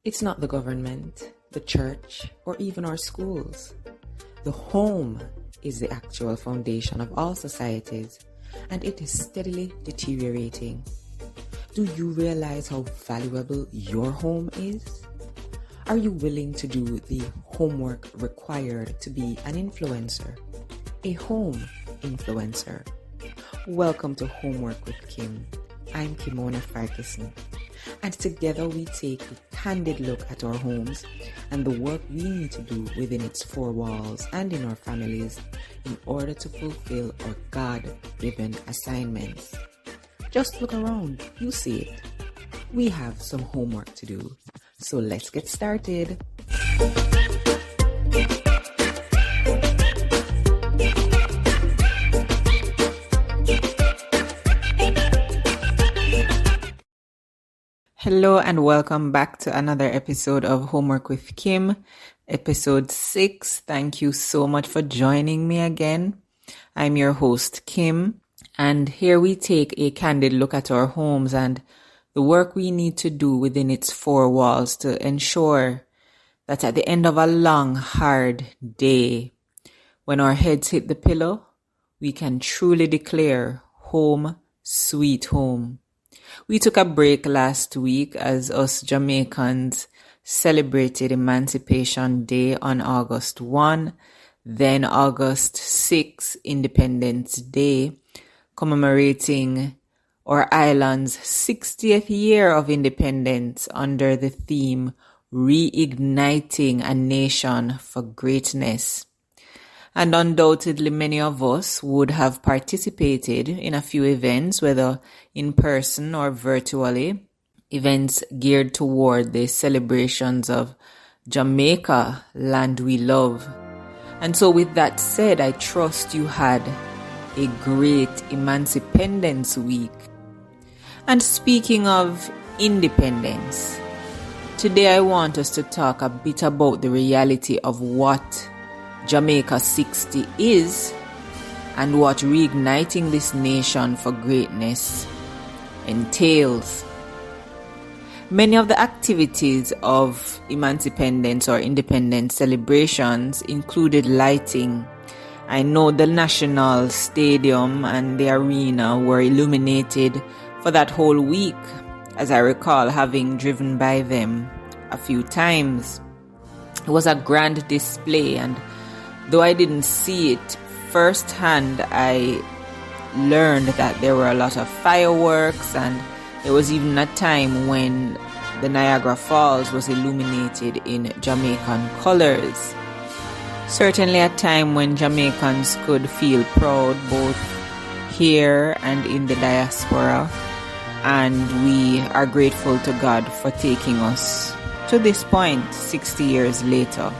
It's not the government, the church, or even our schools. The home is the actual foundation of all societies, and it is steadily deteriorating. Do you realize how valuable your home is? Are you willing to do the homework required to be an influencer? A home influencer. Welcome to Homework with Kim. I'm Kimona Farkison, and together we take a candid look at our homes and the work we need to do within its four walls and in our families in order to fulfill our God-given assignments. Just look around, you see it. We have some homework to do, so let's get started. Hello and welcome back to another episode of Homework with Kim, episode 6. Thank you so much for joining me again. I'm your host, Kim, and here we take a candid look at our homes and the work we need to do within its four walls to ensure that at the end of a long, hard day, when our heads hit the pillow, we can truly declare home, sweet home. We took a break last week as us Jamaicans celebrated Emancipation Day on August 1, then August 6, Independence Day, commemorating our island's 60th year of independence under the theme Reigniting a Nation for Greatness. And undoubtedly many of us would have participated in a few events, whether in person or virtually, events geared toward the celebrations of Jamaica, land we love. And so with that said, I trust you had a great Emancipendence Week. And speaking of independence, today I want us to talk a bit about the reality of what Jamaica 60 is and what reigniting this nation for greatness entails. Many of the activities of Emancipendence or independence celebrations included lighting. I know the National Stadium and the arena were illuminated for that whole week, as I recall having driven by them a few times. It was a grand display, and though I didn't see it firsthand, I learned that there were a lot of fireworks, and there was even a time when the Niagara Falls was illuminated in Jamaican colors. Certainly a time when Jamaicans could feel proud both here and in the diaspora, and we are grateful to God for taking us to this point 60 years later.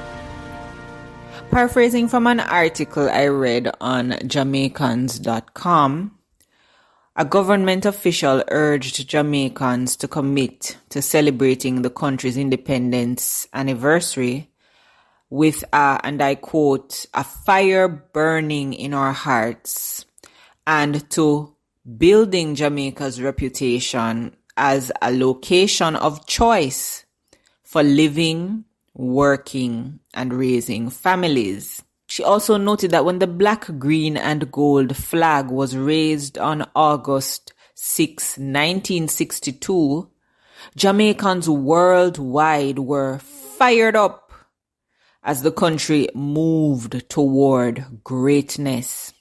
Paraphrasing from an article I read on Jamaicans.com, a government official urged Jamaicans to commit to celebrating the country's independence anniversary with and I quote, a fire burning in our hearts, and to building Jamaica's reputation as a location of choice for living, working, and raising families. She also noted that when the black, green, and gold flag was raised on August 6, 1962, Jamaicans worldwide were fired up as the country moved toward greatness.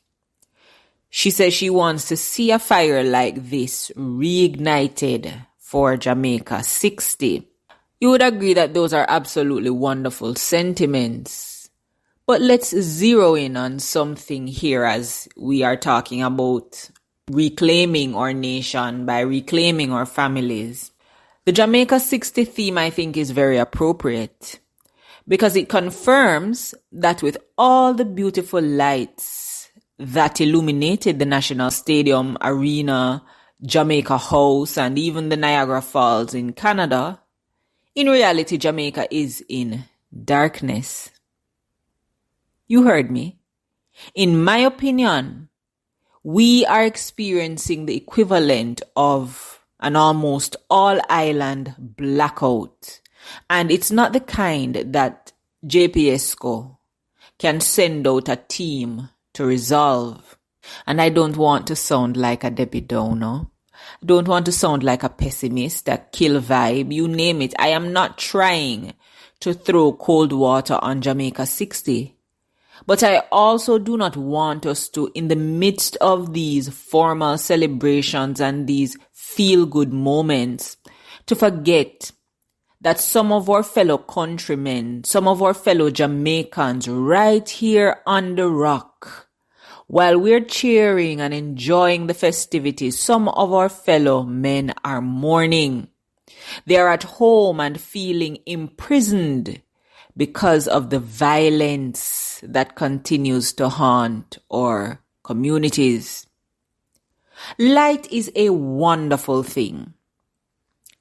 She says she wants to see a fire like this reignited for Jamaica 60. You would agree that those are absolutely wonderful sentiments. But let's zero in on something here as we are talking about reclaiming our nation by reclaiming our families. The Jamaica 60 theme, I think, is very appropriate because it confirms that with all the beautiful lights that illuminated the National Stadium, Arena, Jamaica House, and even the Niagara Falls in Canada, in reality, Jamaica is in darkness. You heard me. In my opinion, we are experiencing the equivalent of an almost all-island blackout And it's not the kind that JPSCO can send out a team to resolve. And I don't want to sound like a Debbie Downer. I don't want to sound like a pessimist, a kill vibe, you name it. I am not trying to throw cold water on Jamaica 60. But I also do not want us to, in the midst of these formal celebrations and these feel-good moments, to forget that some of our fellow countrymen, some of our fellow Jamaicans right here on the rock, while we're cheering and enjoying the festivities, some of our fellow men are mourning. They are at home and feeling imprisoned because of the violence that continues to haunt our communities. Light is a wonderful thing.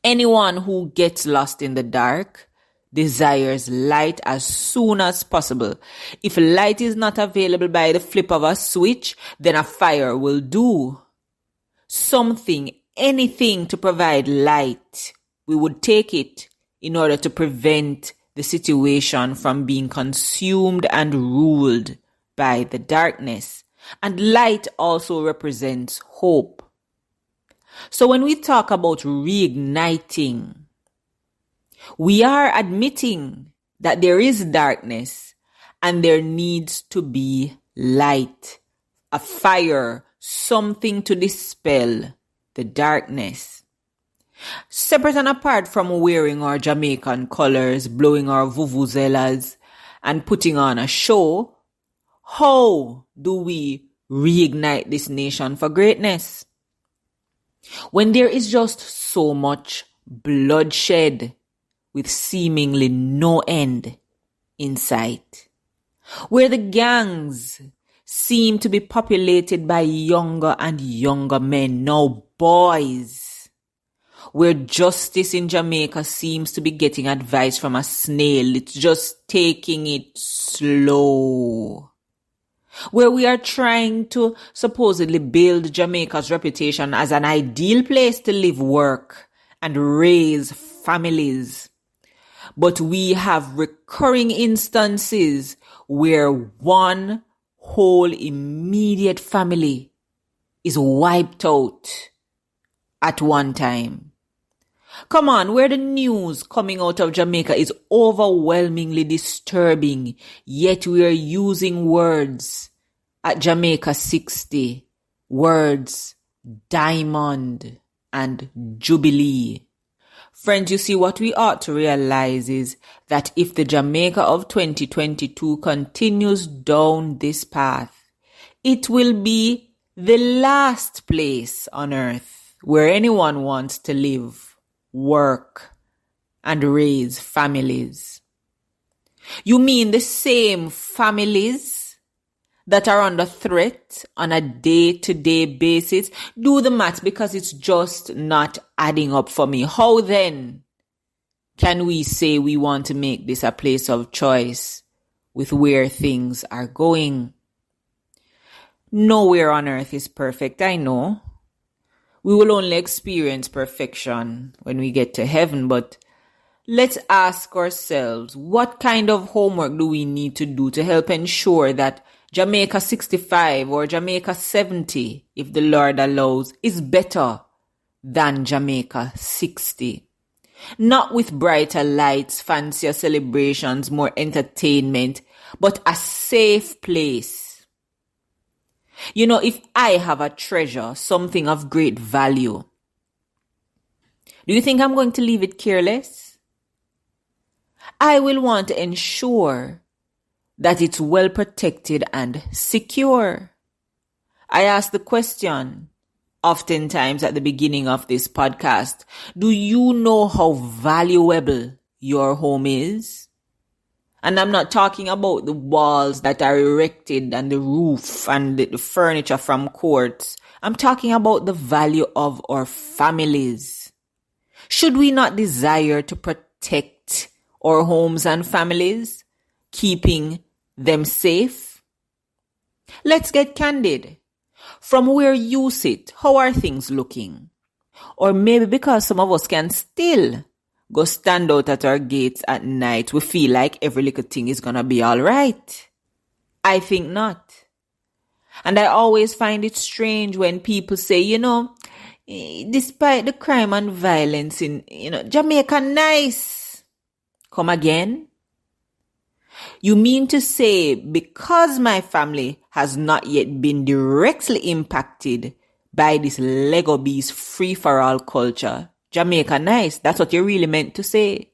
Anyone who gets lost in the dark desires light as soon as possible. If light is not available by the flip of a switch, then a fire will do. Something, anything to provide light, we would take it in order to prevent the situation from being consumed and ruled by the darkness. And light also represents hope. So when we talk about reigniting, we are admitting that there is darkness and there needs to be light, a fire, something to dispel the darkness. Separate and apart from wearing our Jamaican colors, blowing our vuvuzelas, and putting on a show, how do we reignite this nation for greatness? When there is just so much bloodshed with seemingly no end in sight, where the gangs seem to be populated by younger and younger men, now boys, where justice in Jamaica seems to be getting advice from a snail, it's just taking it slow, where we are trying to supposedly build Jamaica's reputation as an ideal place to live, work, and raise families. But we have recurring instances where one whole immediate family is wiped out at one time. Come on, where the news coming out of Jamaica is overwhelmingly disturbing, yet we are using words at Jamaica 60, words diamond and jubilee. Friends, you see, what we ought to realize is that if the Jamaica of 2022 continues down this path, it will be the last place on earth where anyone wants to live, work, and raise families. You mean the same families that are under threat on a day-to-day basis? Do the math, because it's just not adding up for me. How then can we say we want to make this a place of choice with where things are going? Nowhere on earth is perfect, I know. We will only experience perfection when we get to heaven, but let's ask ourselves, what kind of homework do we need to do to help ensure that Jamaica 65 or Jamaica 70, if the Lord allows, is better than Jamaica 60? Not with brighter lights, fancier celebrations, more entertainment, but a safe place. You know, if I have a treasure, something of great value, do you think I'm going to leave it careless? I will want to ensure that it's well protected and secure. I ask the question, oftentimes at the beginning of this podcast, do you know how valuable your home is? And I'm not talking about the walls that are erected and the roof and the furniture from courts. I'm talking about the value of our families. Should we not desire to protect our homes and families, keeping them safe? Let's get candid. From where you sit, how are things looking? Or maybe because some of us can still go stand out at our gates at night, we feel like every little thing is gonna be all right. I think not. And I always find it strange when people say, despite the crime and violence in, Jamaica nice. Come again? You mean to say because my family has not yet been directly impacted by this Lego Beast free-for-all culture, Jamaica nice? That's what you really meant to say?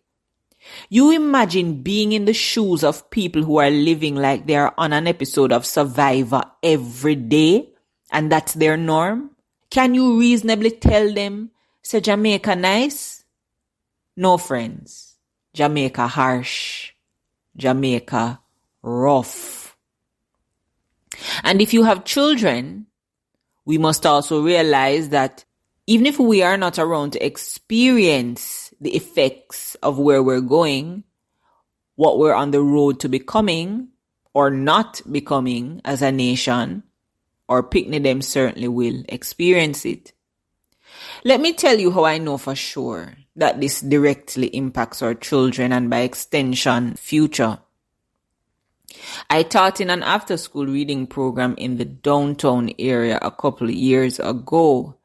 You imagine being in the shoes of people who are living like they are on an episode of Survivor every day, and that's their norm? Can you reasonably tell them, say Jamaica nice? No, friends. Jamaica harsh. Jamaica rough. And if you have children, we must also realize that even if we are not around to experience the effects of where we're going, what we're on the road to becoming or not becoming as a nation, or Picnic them certainly will experience it. Let me tell you how I know for sure that this directly impacts our children and by extension, future. I taught in an after-school reading program in the downtown area a couple of years ago.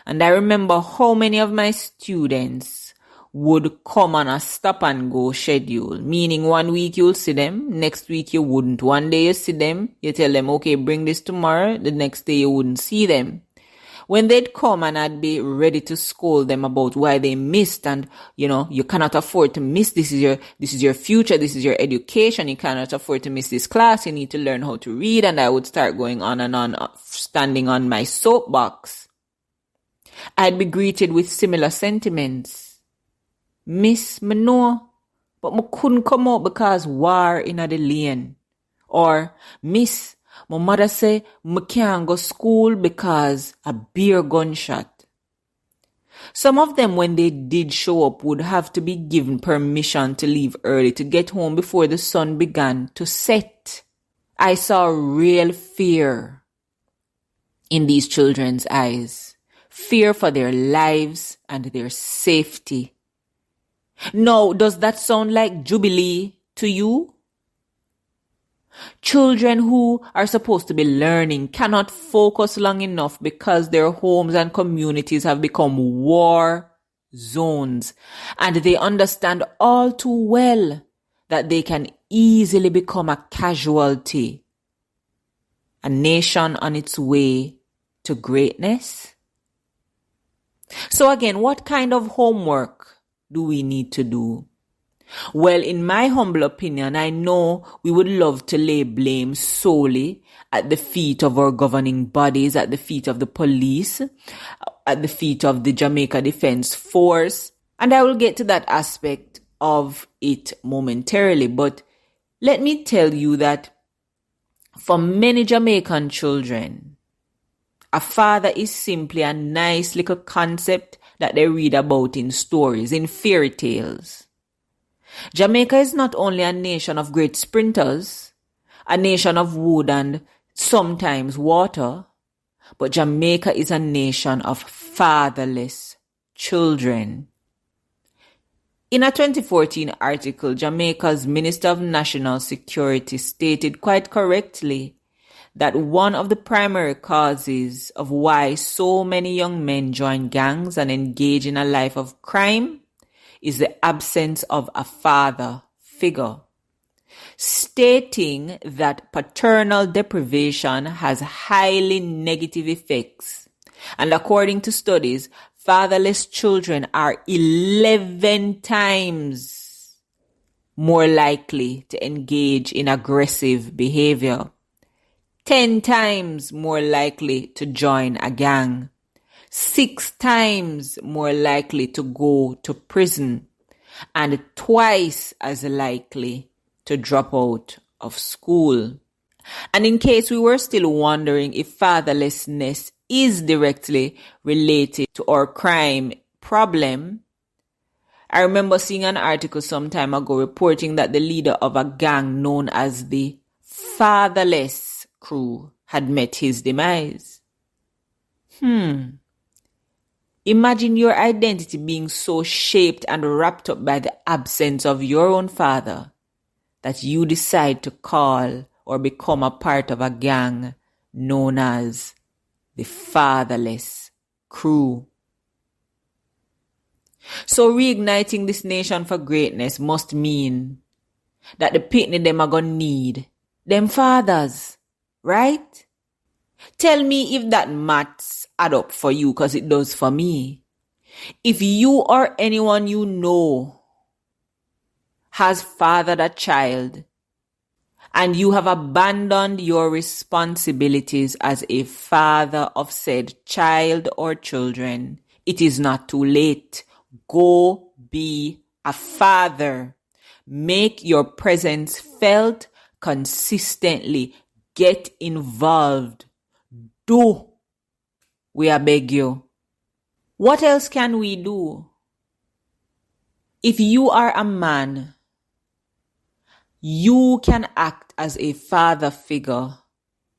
And I remember how many of my students would come on a stop-and-go schedule, meaning 1 week you'll see them, next week you wouldn't. One day you see them, you tell them, okay, bring this tomorrow, the next day you wouldn't see them. When they'd come and I'd be ready to scold them about why they missed and, you cannot afford to miss. This is your future. This is your education. You cannot afford to miss this class. You need to learn how to read. And I would start going on and on, standing on my soapbox. I'd be greeted with similar sentiments. Miss, me know, but me couldn't come out because war in the lane. Or, Miss, my mother say, me can't go school because a beer gunshot. Some of them, when they did show up, would have to be given permission to leave early to get home before the sun began to set. I saw real fear in these children's eyes. Fear for their lives and their safety. Now, does that sound like Jubilee to you? Children who are supposed to be learning cannot focus long enough because their homes and communities have become war zones, and they understand all too well that they can easily become a casualty. A nation on its way to greatness. So again, what kind of homework do we need to do? Well, in my humble opinion, I know we would love to lay blame solely at the feet of our governing bodies, at the feet of the police, at the feet of the Jamaica Defense Force. And I will get to that aspect of it momentarily. But let me tell you that for many Jamaican children, a father is simply a nice little concept that they read about in stories, in fairy tales. Jamaica is not only a nation of great sprinters, a nation of wood and sometimes water, but Jamaica is a nation of fatherless children. In a 2014 article, Jamaica's Minister of National Security stated quite correctly that one of the primary causes of why so many young men join gangs and engage in a life of crime is the absence of a father figure, stating that paternal deprivation has highly negative effects. And according to studies, fatherless children are 11 times more likely to engage in aggressive behavior, 10 times more likely to join a gang, 6 times more likely to go to prison, and twice as likely to drop out of school. And in case we were still wondering if fatherlessness is directly related to our crime problem, I remember seeing an article some time ago reporting that the leader of a gang known as the Fatherless Crew had met his demise. Imagine your identity being so shaped and wrapped up by the absence of your own father that you decide to call or become a part of a gang known as the fatherless crew. So reigniting this nation for greatness must mean that the picnic them are gonna need them fathers, right? Tell me if that maths add up for you, because it does for me. If you or anyone you know has fathered a child and you have abandoned your responsibilities as a father of said child or children, it is not too late. Go be a father. Make your presence felt consistently. Get involved. Do. We beg you. What else can we do? If you are a man, you can act as a father figure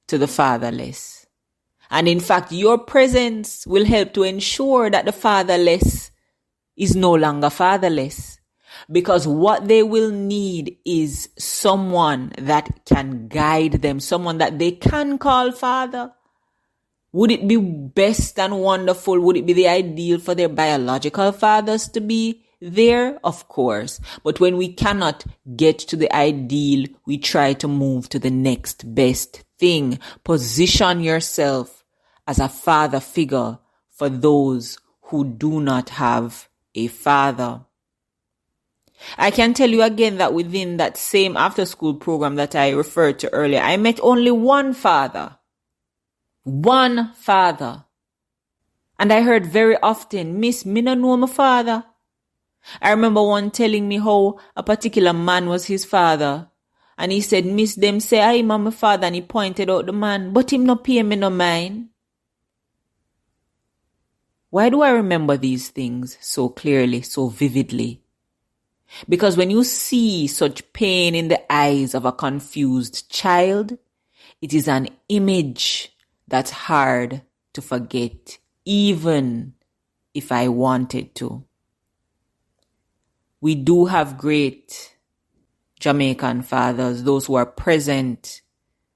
to the fatherless. And in fact, your presence will help to ensure that the fatherless is no longer fatherless. Because what they will need is someone that can guide them, someone that they can call father. Would it be best and wonderful? Would it be the ideal for their biological fathers to be there? Of course. But when we cannot get to the ideal, we try to move to the next best thing. Position yourself as a father figure for those who do not have a father. I can tell you again that within that same after-school program that I referred to earlier, I met only one father. One father. And I heard very often, Miss, me no know my father. I remember one telling me how a particular man was his father. And he said, Miss, them say, I'm my father. And he pointed out the man, but him no pay me no mind. Why do I remember these things so clearly, so vividly? Because when you see such pain in the eyes of a confused child, it is an image that's hard to forget, even if I wanted to. We do have great Jamaican fathers, those who are present,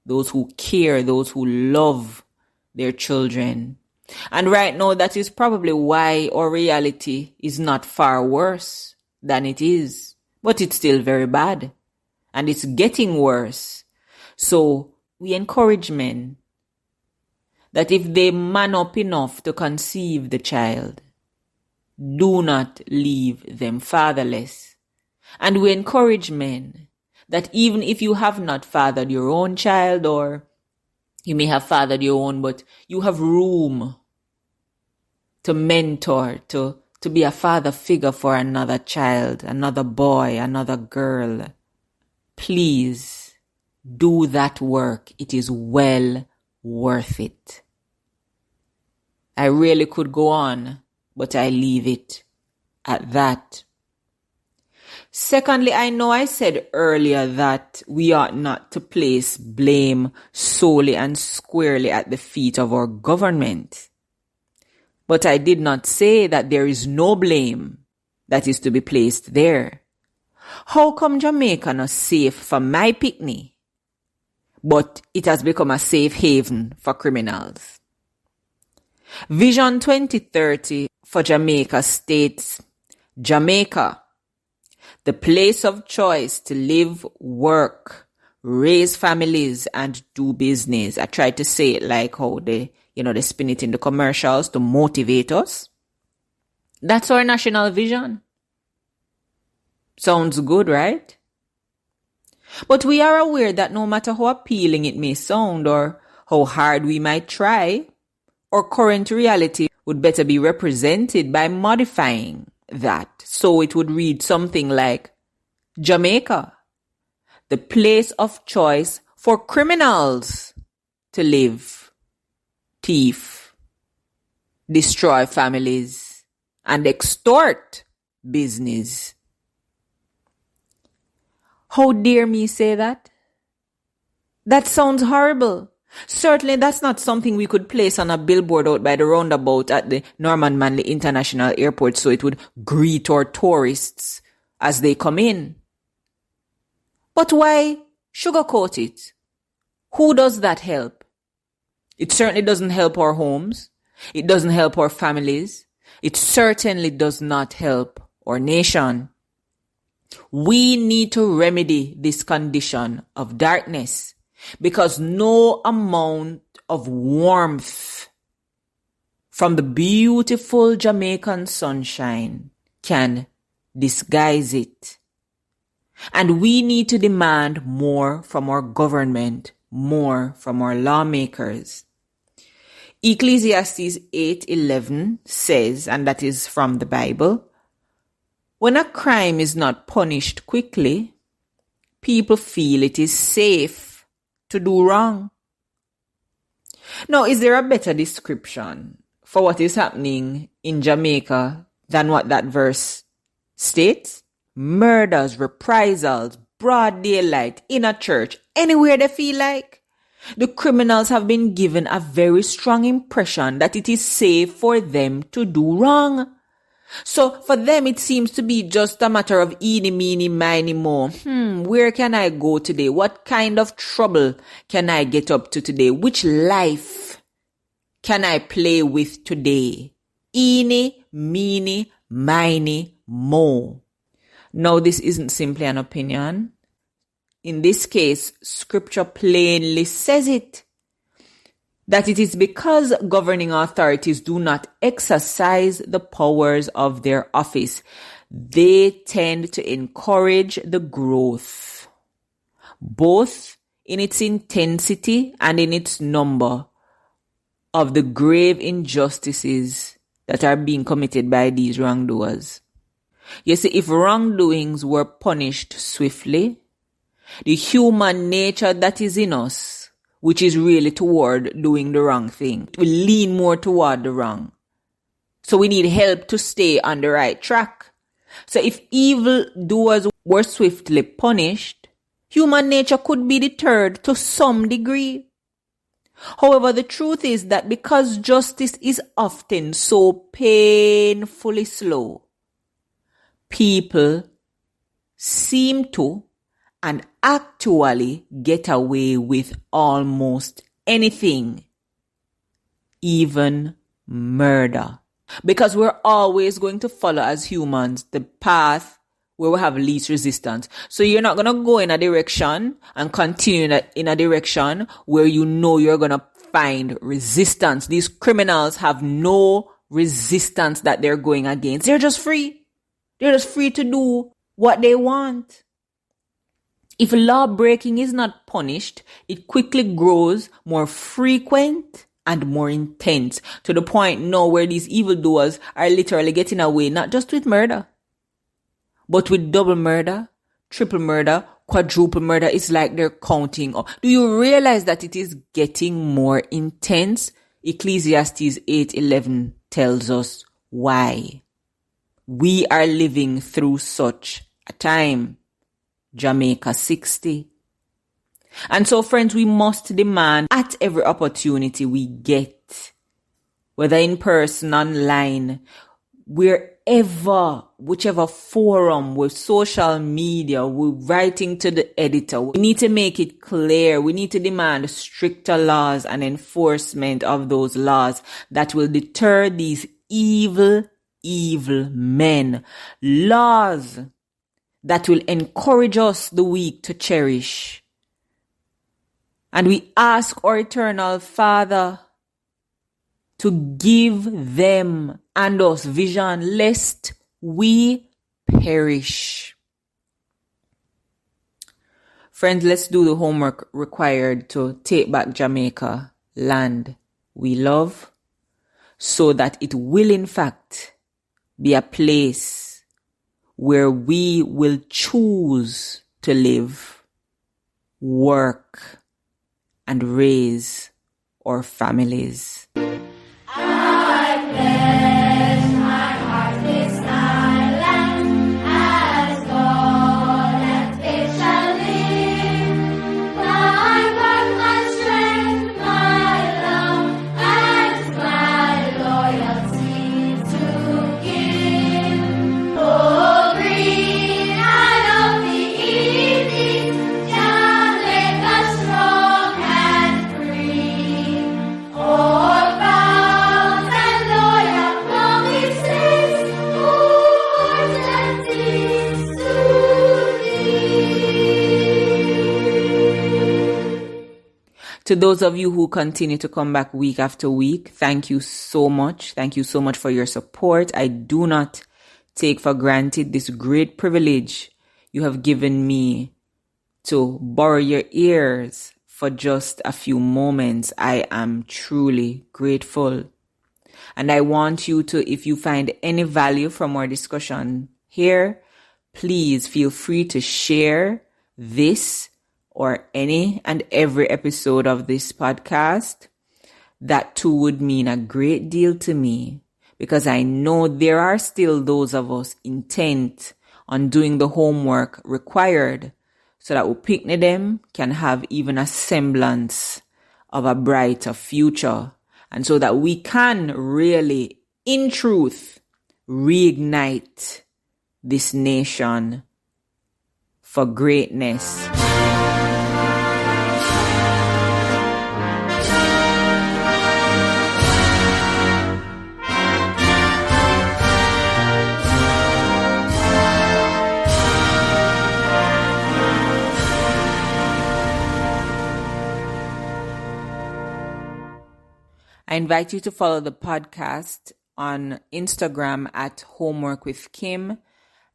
those who care, those who love their children. And right now, that is probably why our reality is not far worse than it is. But it's still very bad. And it's getting worse. So we encourage men that if they man up enough to conceive the child, do not leave them fatherless. And we encourage men that even if you have not fathered your own child, or you may have fathered your own, but you have room to mentor, to be a father figure for another child, another boy, another girl, please do that work. It is well worth it. I really could go on, but I leave it at that. Secondly, I know I said earlier that we ought not to place blame solely and squarely at the feet of our government. But I did not say that there is no blame that is to be placed there. How come Jamaica not safe for my picnic, but it has become a safe haven for criminals? Vision 2030 for Jamaica states, Jamaica, the place of choice to live, work, raise families, and do business. I tried to say it like how they spin it in the commercials to motivate us. That's our national vision. Sounds good, right? But we are aware that no matter how appealing it may sound or how hard we might try, our current reality would better be represented by modifying that. So it would read something like, Jamaica, the place of choice for criminals to live, thief, destroy families, and extort business. How dare me say that? That sounds horrible. Certainly, that's not something we could place on a billboard out by the roundabout at the Norman Manley International Airport so it would greet our tourists as they come in. But why sugarcoat it? Who does that help? It certainly doesn't help our homes. It doesn't help our families. It certainly does not help our nation. We need to remedy this condition of darkness because no amount of warmth from the beautiful Jamaican sunshine can disguise it. And we need to demand more from our government, more from our lawmakers. Ecclesiastes 8:11 says, and that is from the Bible, when a crime is not punished quickly, people feel it is safe to do wrong. Now, is there a better description for what is happening in Jamaica than what that verse states? Murders, reprisals, broad daylight, in a church, anywhere they feel like. The criminals have been given a very strong impression that it is safe for them to do wrong. So for them, it seems to be just a matter of eeny, meeny, miny, mo. Where can I go today? What kind of trouble can I get up to today? Which life can I play with today? Eeny, meeny, miny, mo. Now, this isn't simply an opinion. In this case, scripture plainly says it. That it is because governing authorities do not exercise the powers of their office. They tend to encourage the growth, both in its intensity and in its number, of the grave injustices that are being committed by these wrongdoers. You see, if wrongdoings were punished swiftly, the human nature that is in us, which is really toward doing the wrong thing, will lean more toward the wrong. So we need help to stay on the right track. So if evildoers were swiftly punished, human nature could be deterred to some degree. However, the truth is that because justice is often so painfully slow, people seem to and actually get away with almost anything, even murder. Because we're always going to follow as humans the path where we have least resistance. So you're not going to go in a direction and continue in a direction where you know you're going to find resistance. These criminals have no resistance that they're going against. They're just free. They're just free to do what they want. If law breaking is not punished, it quickly grows more frequent and more intense to the point now where these evildoers are literally getting away, not just with murder, but with double murder, triple murder, quadruple murder. It's like they're counting up. Do you realize that it is getting more intense? Ecclesiastes 8:11 tells us why. We are living through such a time. Jamaica 60. And so, friends, we must demand at every opportunity we get, whether in person, online, wherever, whichever forum, with social media, we're writing to the editor. We need to make it clear. We need to demand stricter laws and enforcement of those laws that will deter these evil men. Laws that will encourage us, the weak, to cherish. And we ask our eternal Father to give them and us vision, lest we perish. Friends, let's do the homework required to take back Jamaica, land we love, so that it will in fact be a place where we will choose to live, work, and raise our families. My To those of you who continue to come back week after week, thank you so much. Thank you so much for your support. I do not take for granted this great privilege you have given me to borrow your ears for just a few moments. I am truly grateful. And I want you to, if you find any value from our discussion here, please feel free to share this or any and every episode of this podcast. That too would mean a great deal to me, because I know there are still those of us intent on doing the homework required so that we picnic them can have even a semblance of a brighter future, and so that we can really, in truth, reignite this nation for greatness. I invite you to follow the podcast on Instagram at HomeWork with Kim,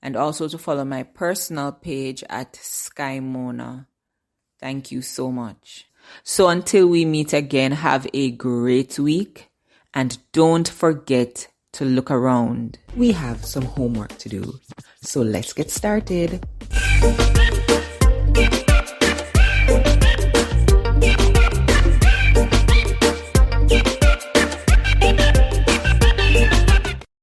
and also to follow my personal page at Sky Mona. Thank you so much. So until we meet again, have a great week, and don't forget to look around. We have some homework to do, so let's get started.